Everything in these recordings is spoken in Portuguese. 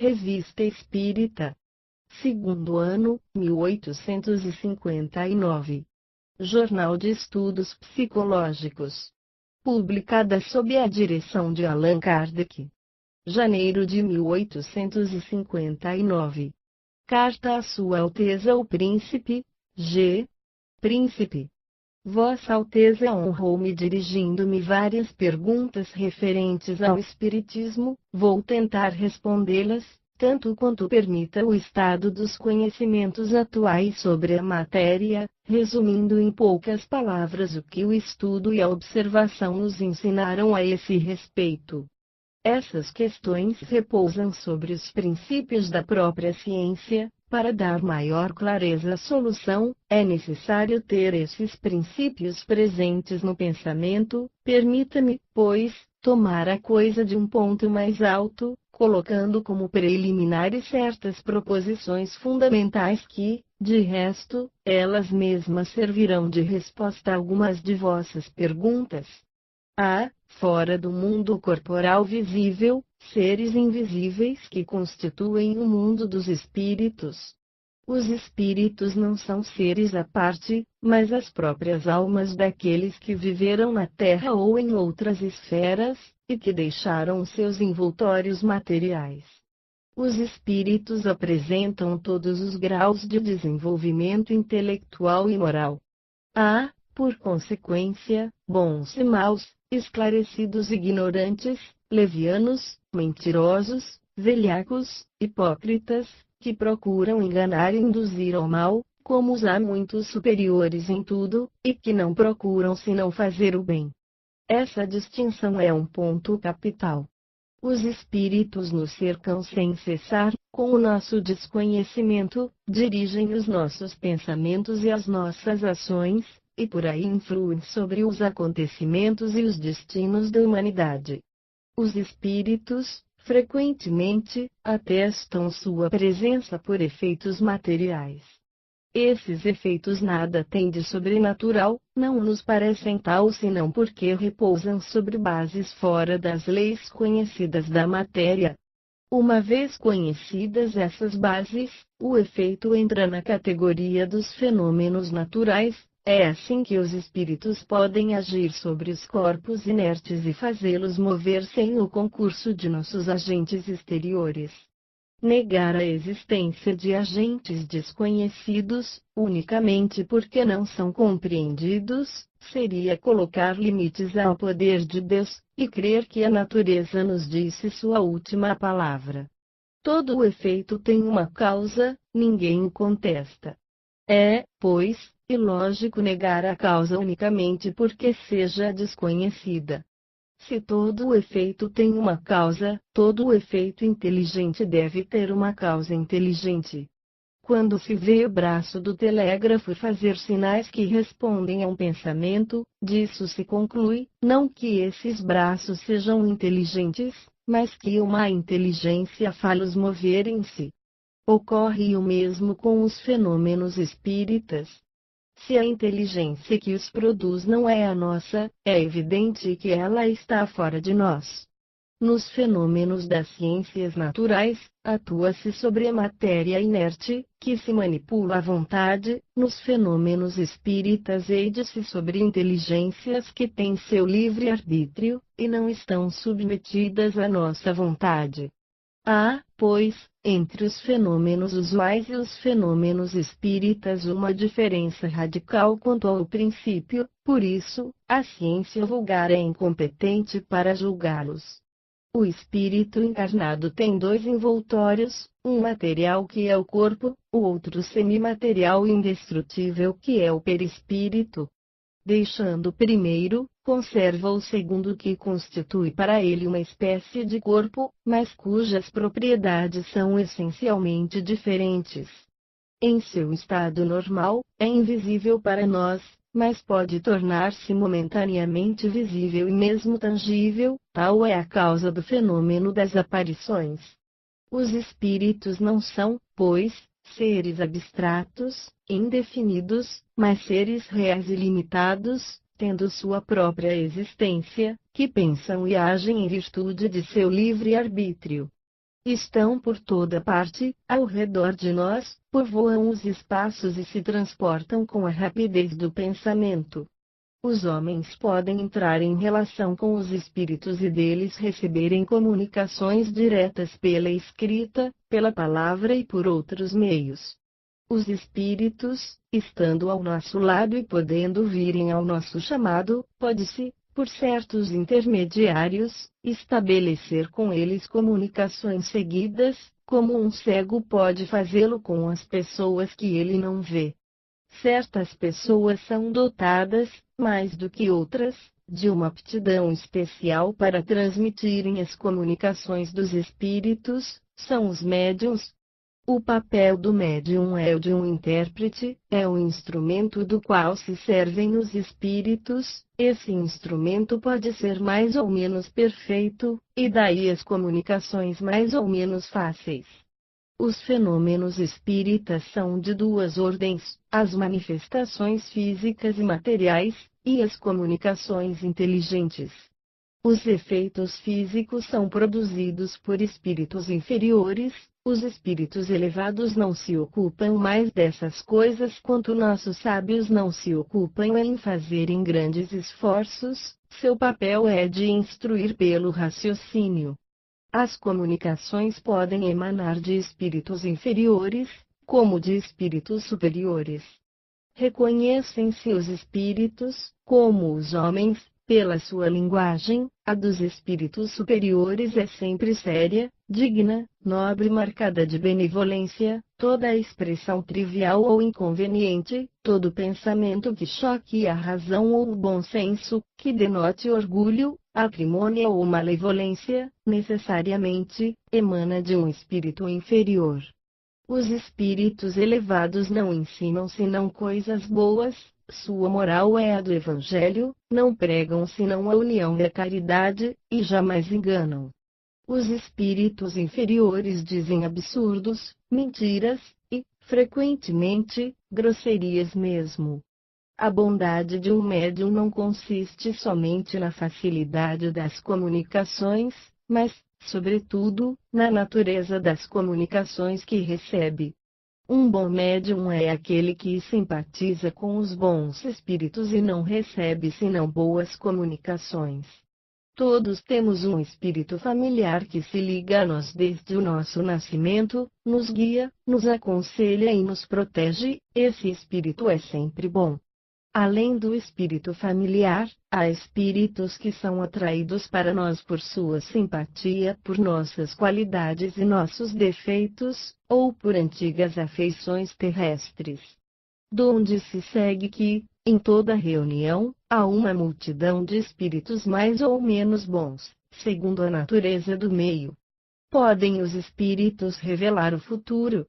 Revista Espírita. Segundo ano, 1859. Jornal de Estudos Psicológicos. Publicada sob a direção de Allan Kardec. Janeiro de 1859. Carta a Sua Alteza o Príncipe, G. Príncipe. Vossa Alteza honrou-me dirigindo-me várias perguntas referentes ao Espiritismo, vou tentar respondê-las, tanto quanto permita o estado dos conhecimentos atuais sobre a matéria, resumindo em poucas palavras o que o estudo e a observação nos ensinaram a esse respeito. Essas questões repousam sobre os princípios da própria ciência. Para dar maior clareza à solução, é necessário ter esses princípios presentes no pensamento. Permita-me, pois, tomar a coisa de um ponto mais alto, colocando como preliminares certas proposições fundamentais que, de resto, elas mesmas servirão de resposta a algumas de vossas perguntas. Há, fora do mundo corporal visível, seres invisíveis que constituem o mundo dos espíritos. Os espíritos não são seres à parte, mas as próprias almas daqueles que viveram na Terra ou em outras esferas, e que deixaram seus envoltórios materiais. Os espíritos apresentam todos os graus de desenvolvimento intelectual e moral. Há, por consequência, bons e maus, esclarecidos e ignorantes, levianos, mentirosos, velhacos, hipócritas, que procuram enganar e induzir ao mal, como os há muitos superiores em tudo, e que não procuram senão fazer o bem. Essa distinção é um ponto capital. Os espíritos nos cercam sem cessar, com o nosso desconhecimento, dirigem os nossos pensamentos e as nossas ações, e por aí influem sobre os acontecimentos e os destinos da humanidade. Os espíritos, frequentemente, atestam sua presença por efeitos materiais. Esses efeitos nada têm de sobrenatural, não nos parecem tal senão porque repousam sobre bases fora das leis conhecidas da matéria. Uma vez conhecidas essas bases, o efeito entra na categoria dos fenômenos naturais. É assim que os espíritos podem agir sobre os corpos inertes e fazê-los mover sem o concurso de nossos agentes exteriores. Negar a existência de agentes desconhecidos, unicamente porque não são compreendidos, seria colocar limites ao poder de Deus, e crer que a natureza nos disse sua última palavra. Todo o efeito tem uma causa, ninguém o contesta. É, pois, ilógico negar a causa unicamente porque seja desconhecida. Se todo o efeito tem uma causa, todo o efeito inteligente deve ter uma causa inteligente. Quando se vê o braço do telégrafo fazer sinais que respondem a um pensamento, disso se conclui, não que esses braços sejam inteligentes, mas que uma inteligência faz-los moverem-se. Ocorre o mesmo com os fenômenos espíritas. Se a inteligência que os produz não é a nossa, é evidente que ela está fora de nós. Nos fenômenos das ciências naturais, atua-se sobre a matéria inerte, que se manipula à vontade. Nos fenômenos espíritas eide-se sobre inteligências que têm seu livre arbítrio, e não estão submetidas à nossa vontade. Há, pois, entre os fenômenos usuais e os fenômenos espíritas uma diferença radical quanto ao princípio, por isso, a ciência vulgar é incompetente para julgá-los. O espírito encarnado tem dois envoltórios, um material que é o corpo, o outro semimaterial e indestrutível que é o perispírito. Deixando o primeiro, conserva o segundo que constitui para ele uma espécie de corpo, mas cujas propriedades são essencialmente diferentes. Em seu estado normal, é invisível para nós, mas pode tornar-se momentaneamente visível e mesmo tangível, tal é a causa do fenômeno das aparições. Os espíritos não são, pois, seres abstratos, indefinidos, mas seres reais e limitados, tendo sua própria existência, que pensam e agem em virtude de seu livre arbítrio. Estão por toda parte, ao redor de nós, povoam os espaços e se transportam com a rapidez do pensamento. Os homens podem entrar em relação com os espíritos e deles receberem comunicações diretas pela escrita, pela palavra e por outros meios. Os espíritos, estando ao nosso lado e podendo virem ao nosso chamado, pode-se, por certos intermediários, estabelecer com eles comunicações seguidas, como um cego pode fazê-lo com as pessoas que ele não vê. Certas pessoas são dotadas, mais do que outras, de uma aptidão especial para transmitirem as comunicações dos espíritos, são os médiuns. O papel do médium é o de um intérprete, é o instrumento do qual se servem os espíritos. Esse instrumento pode ser mais ou menos perfeito, e daí as comunicações mais ou menos fáceis. Os fenômenos espíritas são de duas ordens: as manifestações físicas e materiais, e as comunicações inteligentes. Os efeitos físicos são produzidos por espíritos inferiores. Os espíritos elevados não se ocupam mais dessas coisas quanto nossos sábios não se ocupam em fazerem grandes esforços. Seu papel é de instruir pelo raciocínio. As comunicações podem emanar de espíritos inferiores, como de espíritos superiores. Reconhecem-se os espíritos, como os homens, pela sua linguagem. A dos espíritos superiores é sempre séria, digna, nobre, marcada de benevolência. Toda a expressão trivial ou inconveniente, todo pensamento que choque a razão ou o bom senso, que denote orgulho, acrimônia ou malevolência, necessariamente, emana de um espírito inferior. Os espíritos elevados não ensinam senão coisas boas, sua moral é a do Evangelho, não pregam senão a união e a caridade, e jamais enganam. Os espíritos inferiores dizem absurdos, mentiras, e, frequentemente, grosserias mesmo. A bondade de um médium não consiste somente na facilidade das comunicações, mas, sobretudo, na natureza das comunicações que recebe. Um bom médium é aquele que simpatiza com os bons espíritos e não recebe senão boas comunicações. Todos temos um espírito familiar que se liga a nós desde o nosso nascimento, nos guia, nos aconselha e nos protege. Esse espírito é sempre bom. Além do espírito familiar, há espíritos que são atraídos para nós por sua simpatia por nossas qualidades e nossos defeitos, ou por antigas afeições terrestres. Donde se segue que, em toda reunião, há uma multidão de espíritos mais ou menos bons, segundo a natureza do meio. Podem os espíritos revelar o futuro?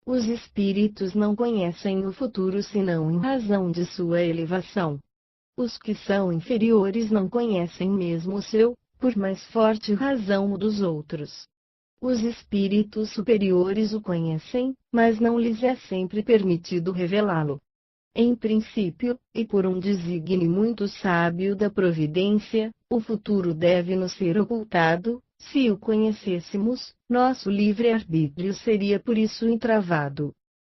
Os espíritos não conhecem o futuro senão em razão de sua elevação. Os que são inferiores não conhecem mesmo o seu, por mais forte razão o dos outros. Os espíritos superiores o conhecem, mas não lhes é sempre permitido revelá-lo. Em princípio, e por um desígnio muito sábio da providência, o futuro deve nos ser ocultado. Se o conhecêssemos, nosso livre-arbítrio seria por isso entravado.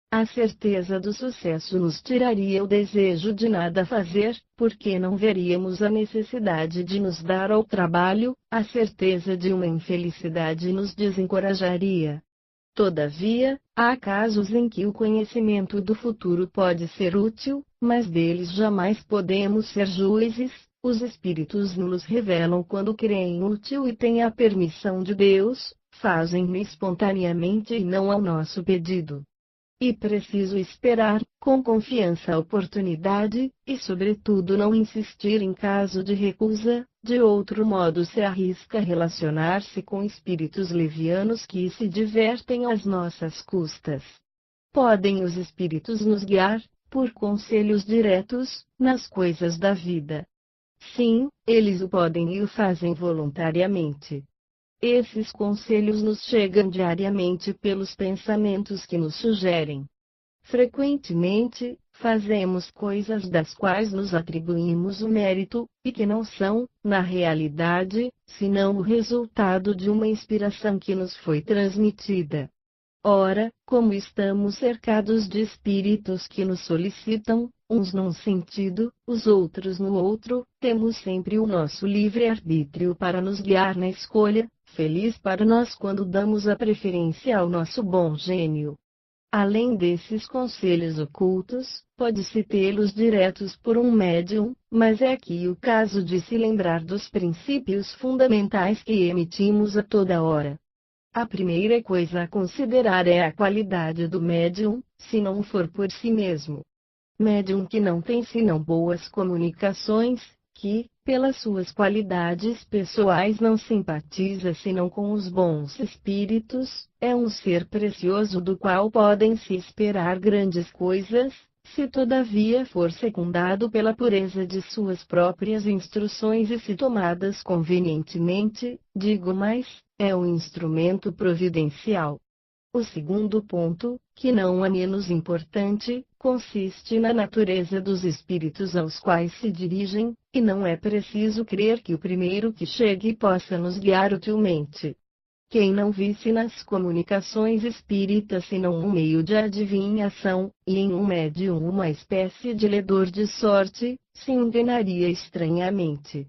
A certeza do sucesso nos tiraria o desejo de nada fazer, porque não veríamos a necessidade de nos dar ao trabalho. A certeza de uma infelicidade nos desencorajaria. Todavia, há casos em que o conhecimento do futuro pode ser útil, mas deles jamais podemos ser juízes. Os espíritos nos revelam quando creem útil e têm a permissão de Deus, fazem-no espontaneamente e não ao nosso pedido. E preciso esperar, com confiança a oportunidade, e sobretudo não insistir em caso de recusa. De outro modo se arrisca relacionar-se com espíritos levianos que se divertem às nossas custas. Podem os espíritos nos guiar, por conselhos diretos, nas coisas da vida. Sim, eles o podem e o fazem voluntariamente. Esses conselhos nos chegam diariamente pelos pensamentos que nos sugerem. Frequentemente, Fazemos coisas das quais nos atribuímos o mérito, e que não são, na realidade, senão o resultado de uma inspiração que nos foi transmitida. Ora, como estamos cercados de espíritos que nos solicitam, uns num sentido, os outros no outro, temos sempre o nosso livre-arbítrio para nos guiar na escolha, feliz para nós quando damos a preferência ao nosso bom gênio. Além desses conselhos ocultos, pode-se tê-los diretos por um médium, mas é aqui o caso de se lembrar dos princípios fundamentais que emitimos a toda hora. A primeira coisa a considerar é a qualidade do médium, se não for por si mesmo. Médium que não tem senão boas comunicações, que, pelas suas qualidades pessoais não simpatiza senão com os bons espíritos, é um ser precioso do qual podem-se esperar grandes coisas, se todavia for secundado pela pureza de suas próprias instruções e se tomadas convenientemente, digo mais, é um instrumento providencial. O segundo ponto, que não é menos importante, consiste na natureza dos espíritos aos quais se dirigem, e não é preciso crer que o primeiro que chegue possa nos guiar utilmente. Quem não visse nas comunicações espíritas senão um meio de adivinhação, e em um médium uma espécie de ledor de sorte, se enganaria estranhamente.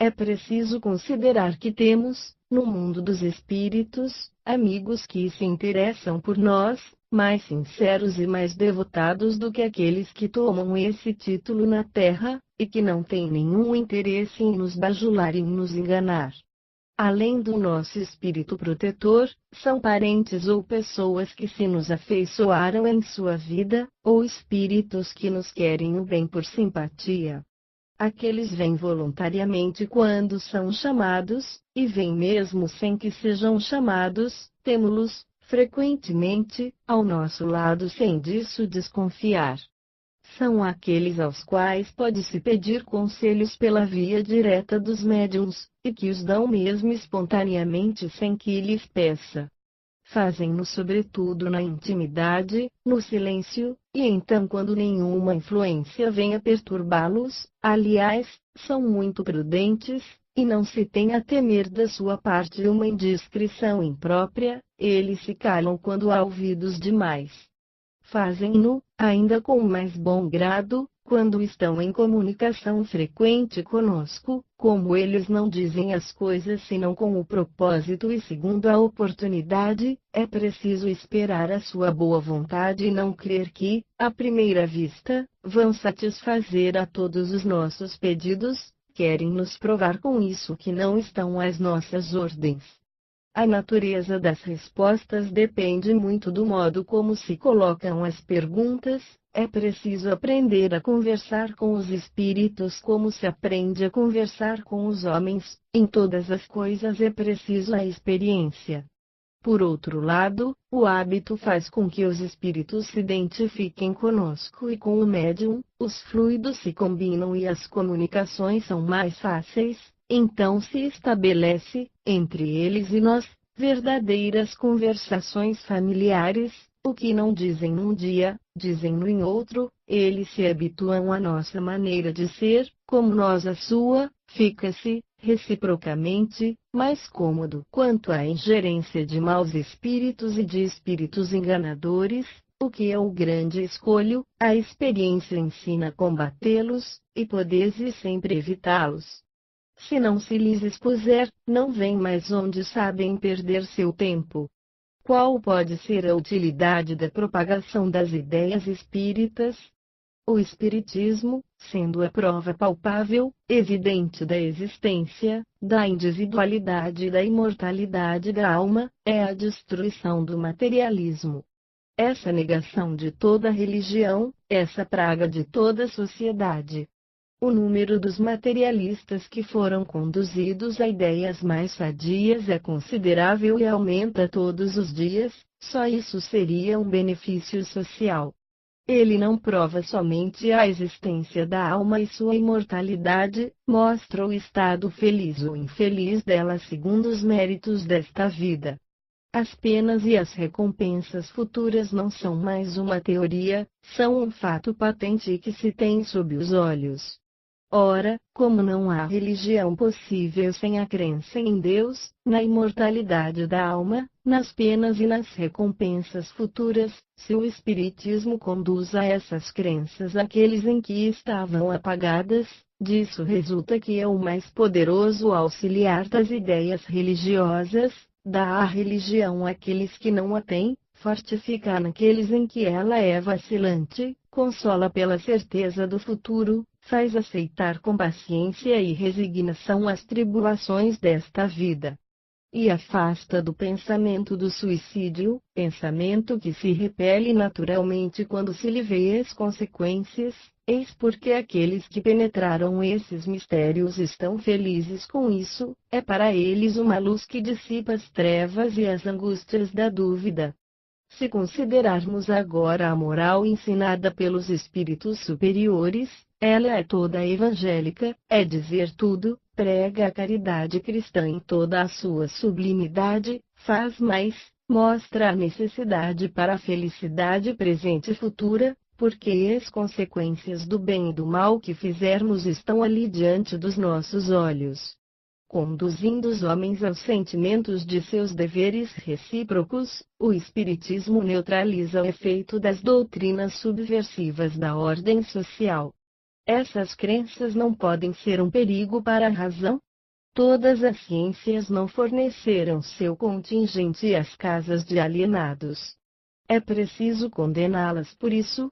É preciso considerar que temos, no mundo dos espíritos, amigos que se interessam por nós, mais sinceros e mais devotados do que aqueles que tomam esse título na terra, e que não têm nenhum interesse em nos bajular e em nos enganar. Além do nosso espírito protetor, são parentes ou pessoas que se nos afeiçoaram em sua vida, ou espíritos que nos querem o bem por simpatia. Aqueles vêm voluntariamente quando são chamados, e vêm mesmo sem que sejam chamados, temo-los, frequentemente, ao nosso lado sem disso desconfiar. São aqueles aos quais pode-se pedir conselhos pela via direta dos médiuns, e que os dão mesmo espontaneamente sem que lhes peça. Fazem-no sobretudo na intimidade, no silêncio, e então quando nenhuma influência venha perturbá-los, aliás, são muito prudentes, e não se tem a temer da sua parte uma indiscrição imprópria, eles se calam quando há ouvidos demais. Fazem-no, ainda com mais bom grado, quando estão em comunicação frequente conosco, como eles não dizem as coisas senão com o propósito e segundo a oportunidade, é preciso esperar a sua boa vontade e não crer que, à primeira vista, vão satisfazer a todos os nossos pedidos, querem nos provar com isso que não estão às nossas ordens. A natureza das respostas depende muito do modo como se colocam as perguntas. É preciso aprender a conversar com os espíritos como se aprende a conversar com os homens. Em todas as coisas é preciso a experiência. Por outro lado, o hábito faz com que os espíritos se identifiquem conosco e com o médium, os fluidos se combinam e as comunicações são mais fáceis. Então se estabelece, entre eles e nós, verdadeiras conversações familiares, o que não dizem num dia, dizem-no em outro, eles se habituam à nossa maneira de ser, como nós à sua, fica-se, reciprocamente, mais cômodo. Quanto à ingerência de maus espíritos e de espíritos enganadores, o que é o grande escolho, a experiência ensina a combatê-los, e podeis sempre evitá-los. Se não se lhes expuser, não vêm mais onde sabem perder seu tempo. Qual pode ser a utilidade da propagação das ideias espíritas? O espiritismo, sendo a prova palpável, evidente da existência, da individualidade e da imortalidade da alma, é a destruição do materialismo. Essa negação de toda religião, essa praga de toda sociedade. O número dos materialistas que foram conduzidos a ideias mais sadias é considerável e aumenta todos os dias, só isso seria um benefício social. Ele não prova somente a existência da alma e sua imortalidade, mostra o estado feliz ou infeliz dela segundo os méritos desta vida. as penas e as recompensas futuras não são mais uma teoria, são um fato patente que se tem sob os olhos. Ora, como não há religião possível sem a crença em Deus, na imortalidade da alma, nas penas e nas recompensas futuras, se o Espiritismo conduz a essas crenças aqueles em que estavam apagadas, disso resulta que é o mais poderoso auxiliar das ideias religiosas, dá à religião àqueles que não a têm, fortifica naqueles em que ela é vacilante, consola pela certeza do futuro, faz aceitar com paciência e resignação as tribulações desta vida. E afasta do pensamento do suicídio, pensamento que se repele naturalmente quando se lhe vê as consequências, eis porque aqueles que penetraram esses mistérios estão felizes com isso, é para eles uma luz que dissipa as trevas e as angústias da dúvida. Se considerarmos agora a moral ensinada pelos espíritos superiores, ela é toda evangélica, é dizer tudo, prega a caridade cristã em toda a sua sublimidade, faz mais, mostra a necessidade para a felicidade presente e futura, porque as consequências do bem e do mal que fizermos estão ali diante dos nossos olhos. Conduzindo os homens aos sentimentos de seus deveres recíprocos, o Espiritismo neutraliza o efeito das doutrinas subversivas da ordem social. Essas crenças não podem ser um perigo para a razão? Todas as ciências não forneceram seu contingente às casas de alienados. É preciso condená-las por isso?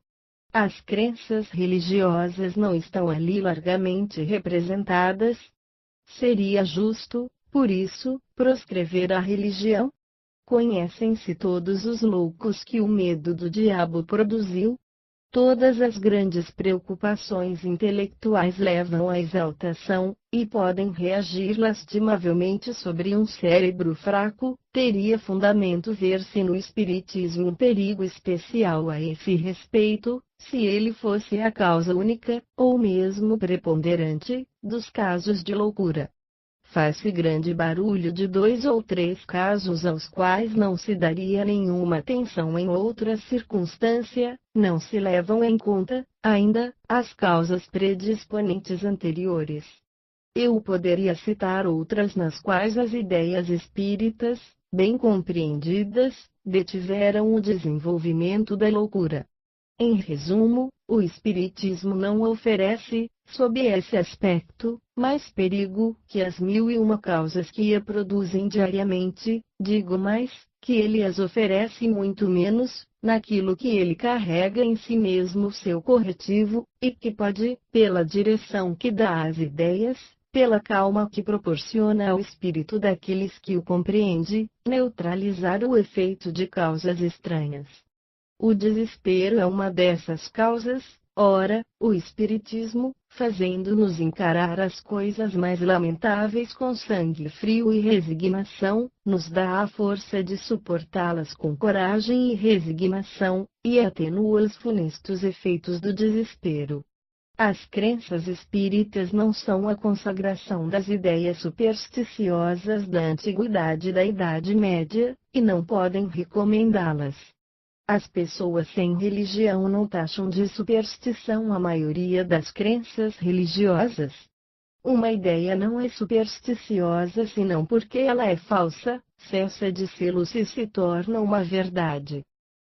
As crenças religiosas não estão ali largamente representadas? Seria justo, por isso, proscrever a religião? Conhecem-se todos os loucos que o medo do diabo produziu? Todas as grandes preocupações intelectuais levam à exaltação, e podem reagir lastimavelmente sobre um cérebro fraco. Teria fundamento ver-se no Espiritismo um perigo especial a esse respeito, se ele fosse a causa única, ou mesmo preponderante, dos casos de loucura. Faz-se grande barulho de 2 ou 3 casos aos quais não se daria nenhuma atenção em outra circunstância, não se levam em conta, ainda, as causas predisponentes anteriores. Eu poderia citar outras nas quais as ideias espíritas, bem compreendidas, detiveram o desenvolvimento da loucura. Em resumo, o Espiritismo não oferece, sob esse aspecto, mais perigo que as 1001 causas que a produzem diariamente, digo mais, que ele as oferece muito menos, naquilo que ele carrega em si mesmo seu corretivo, e que pode, pela direção que dá às ideias, pela calma que proporciona ao espírito daqueles que o compreende, neutralizar o efeito de causas estranhas. O desespero é uma dessas causas. Ora, o Espiritismo, fazendo-nos encarar as coisas mais lamentáveis com sangue frio e resignação, nos dá a força de suportá-las com coragem e resignação, e atenua os funestos efeitos do desespero. As crenças espíritas não são a consagração das ideias supersticiosas da antiguidade e da Idade Média, e não podem recomendá-las. As pessoas sem religião não taxam de superstição a maioria das crenças religiosas. Uma ideia não é supersticiosa senão porque ela é falsa, cessa de sê-lo se torna uma verdade.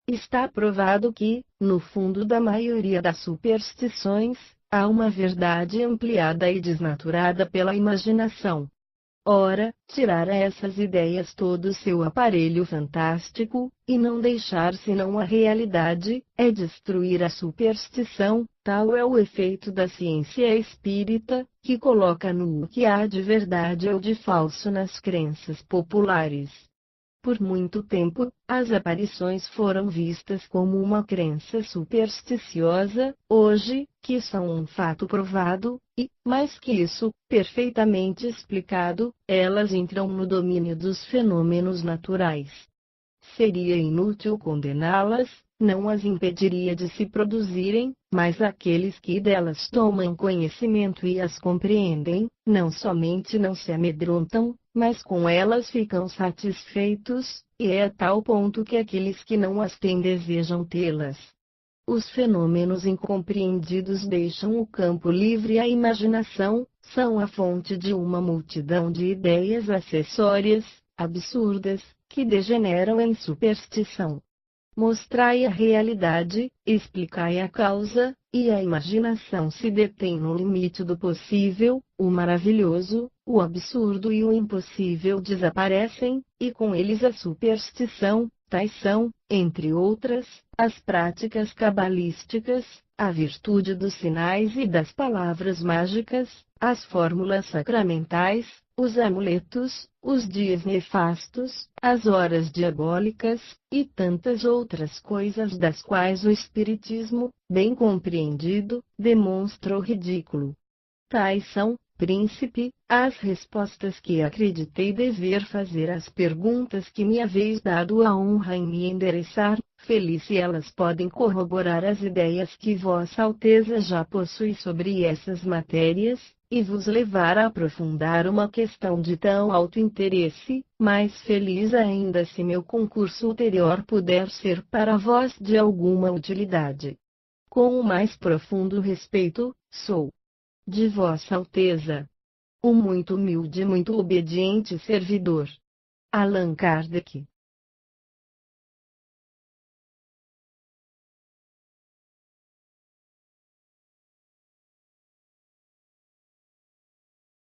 Está provado que, no fundo da maioria das superstições, há uma verdade ampliada e desnaturada pela imaginação. Ora, tirar a essas ideias todo o seu aparelho fantástico, e não deixar senão a realidade, é destruir a superstição. Tal é o efeito da ciência espírita, que coloca no que há de verdade ou de falso nas crenças populares. Por muito tempo, as aparições foram vistas como uma crença supersticiosa. Hoje, que são um fato provado, e, mais que isso, perfeitamente explicado, elas entram no domínio dos fenômenos naturais. Seria inútil condená-las, não as impediria de se produzirem, mas aqueles que delas tomam conhecimento e as compreendem, não somente não se amedrontam, mas com elas ficam satisfeitos, e é a tal ponto que aqueles que não as têm desejam tê-las. Os fenômenos incompreendidos deixam o campo livre à imaginação, são a fonte de uma multidão de ideias acessórias, absurdas, que degeneram em superstição. Mostrai a realidade, explicai a causa, e a imaginação se detém no limite do possível, o maravilhoso, o absurdo e o impossível desaparecem, e com eles a superstição. Tais são, entre outras, as práticas cabalísticas, a virtude dos sinais e das palavras mágicas, as fórmulas sacramentais, os amuletos, os dias nefastos, as horas diabólicas, e tantas outras coisas das quais o Espiritismo, bem compreendido, demonstra o ridículo. Tais são, príncipe, as respostas que acreditei dever fazer às perguntas que me haveis dado a honra em me endereçar. Feliz se elas podem corroborar as ideias que Vossa Alteza já possui sobre essas matérias, e vos levar a aprofundar uma questão de tão alto interesse. Mais feliz ainda se meu concurso ulterior puder ser para vós de alguma utilidade. Com o mais profundo respeito, sou, de Vossa Alteza, um muito humilde e muito obediente servidor, Allan Kardec.